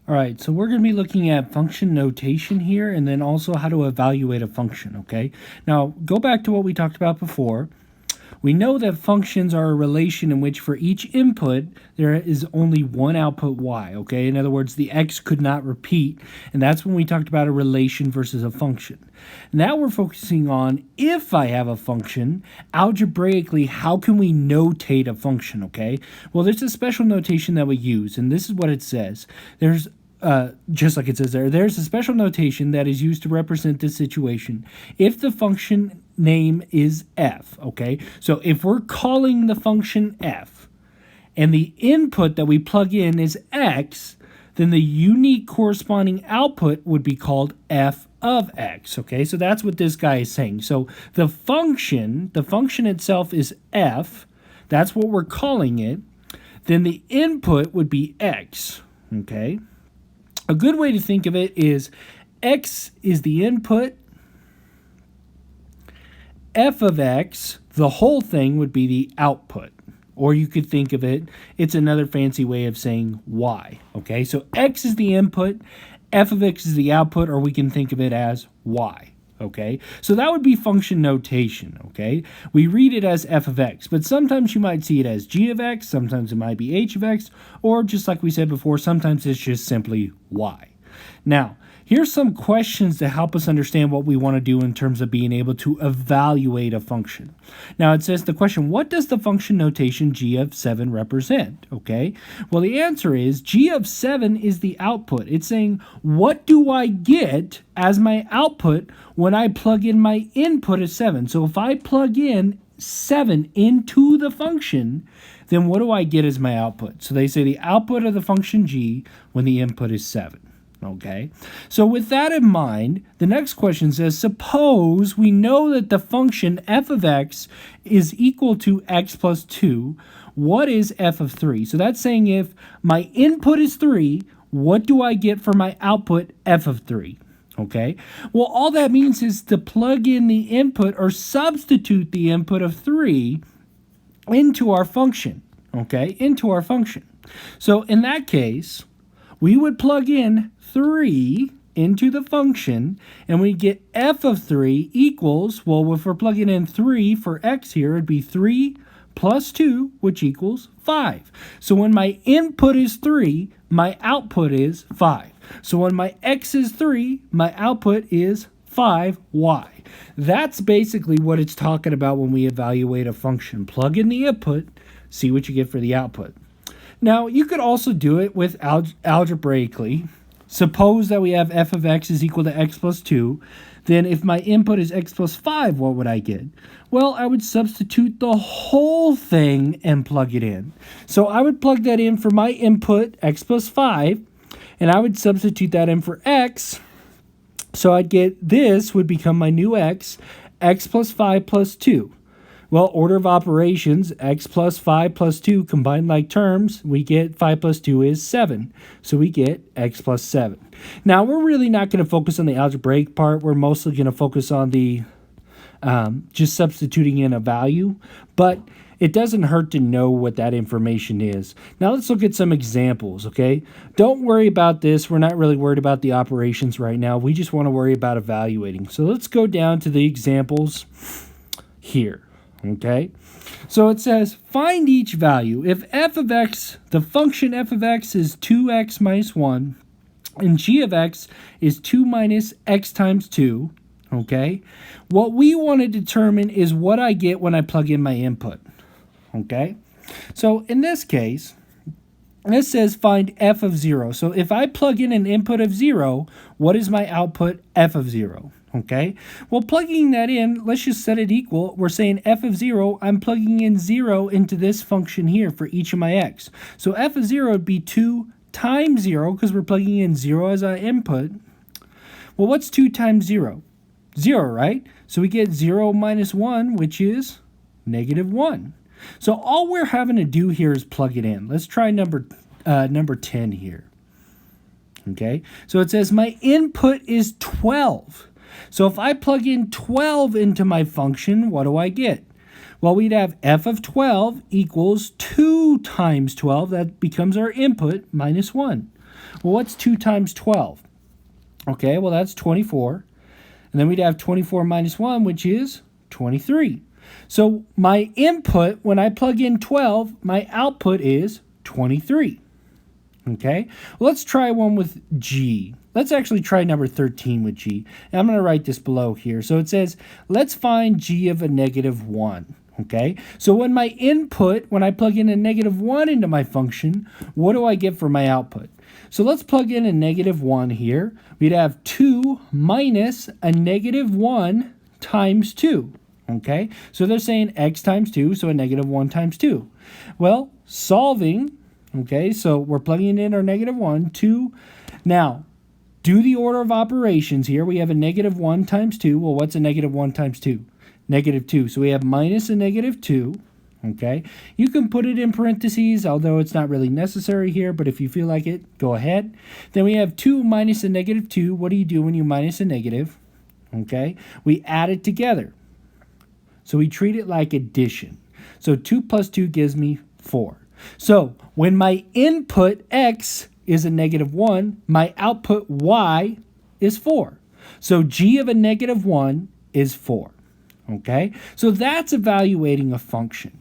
All right, so we're going to be looking at function notation here and then also how to evaluate a function, okay? Now, go back to what we talked about before. We know that functions are a relation in which for each input, there is only one output y, okay? In other words, the x could not repeat, and that's when we talked about a relation versus a function. Now we're focusing on if I have a function, algebraically, how can we notate a function, okay? Well, there's a special notation that we use, and this is what it says. There's just like it says there's a special notation that is used to represent this situation if the function name is f, okay? So if we're calling the function f and the input that we plug in is x, then the unique corresponding output would be called f of x, okay? So that's what this guy is saying. So the function itself is f, that's what we're calling it, then the input would be x, okay? A good way to think of it is x is the input, f of x, the whole thing, would be the output. Or you could think of it, it's another fancy way of saying y, okay? So x is the input, f of x is the output, or we can think of it as y, okay? So that would be function notation, okay? We read it as f of x, but sometimes you might see it as g of x, sometimes it might be h of x, or just like we said before, sometimes it's just simply y. Now, here's some questions to help us understand what we want to do in terms of being able to evaluate a function. Now, it says the question, what does the function notation g of 7 represent? Okay, well, the answer is g of 7 is the output. It's saying, what do I get as my output when I plug in my input as 7? So if I plug in 7 into the function, then what do I get as my output? So they say the output of the function g when the input is 7. Okay, so with that in mind, the next question says, suppose we know that the function f of x is equal to x plus 2. What is f of 3? So that's saying if my input is 3, what do I get for my output f of 3? Okay, well, all that means is to plug in the input or substitute the input of 3 into our function, okay, into our function. So in that case, we would plug in 3 into the function, and we get f of 3 equals, well, if we're plugging in 3 for x here, it'd be 3 plus 2, which equals 5. So when my input is 3, my output is 5. So when my x is 3, my output is 5y. That's basically what it's talking about when we evaluate a function. Plug in the input, see what you get for the output. Now, you could also do it with algebraically. Suppose that we have f of x is equal to x plus 2. Then if my input is x plus 5, what would I get? Well, I would substitute the whole thing and plug it in. So I would plug that in for my input, x plus 5, and I would substitute that in for x. So I'd get this would become my new x plus 5 plus 2. Well, order of operations, x plus 5 plus 2 combined like terms, we get 5 plus 2 is 7. So we get x plus 7. Now, we're really not going to focus on the algebraic part. We're mostly going to focus on the just substituting in a value. But it doesn't hurt to know what that information is. Now, let's look at some examples, okay? Don't worry about this. We're not really worried about the operations right now. We just want to worry about evaluating. So let's go down to the examples here. Okay, so it says find each value. If f of x, the function f of x is 2x minus 1, and g of x is 2 minus x times 2, okay, what we want to determine is what I get when I plug in my input, okay? So in this case, this says find f of 0. So if I plug in an input of 0, what is my output f of 0? Okay, well, plugging that in, let's just set it equal. We're saying f of 0, I'm plugging in 0 into this function here for each of my x. So f of 0 would be 2 times 0 because we're plugging in 0 as our input. Well, what's 2 times 0? 0, right? So we get 0 minus 1, which is negative 1. So all we're having to do here is plug it in. Let's try number 10 here. Okay, so it says my input is 12. So if I plug in 12 into my function, what do I get? Well, we'd have f of 12 equals 2 times 12. That becomes our input minus 1. Well, what's 2 times 12? Okay, well, that's 24. And then we'd have 24 minus 1, which is 23. So my input, when I plug in 12, my output is 23. Okay, well, let's try one with G. Let's actually try number 13 with G. And I'm going to write this below here. So it says, let's find G of a negative 1. Okay, so when my input, when I plug in a negative 1 into my function, what do I get for my output? So let's plug in a negative 1 here. We'd have 2 minus a negative 1 times 2. Okay, so they're saying x times 2, so a negative 1 times 2. Well, solving, okay, so we're plugging in our negative 1, 2. Now, do the order of operations here. We have a negative 1 times 2. Well, what's a negative 1 times 2? Negative 2. So we have minus a negative 2. Okay, you can put it in parentheses, although it's not really necessary here, but if you feel like it, go ahead. Then we have 2 minus a negative 2. What do you do when you minus a negative? Okay, we add it together. So we treat it like addition. So 2 plus 2 gives me 4. So when my input x is a negative 1, my output y is 4. So g of a negative 1 is 4. Okay, so that's evaluating a function.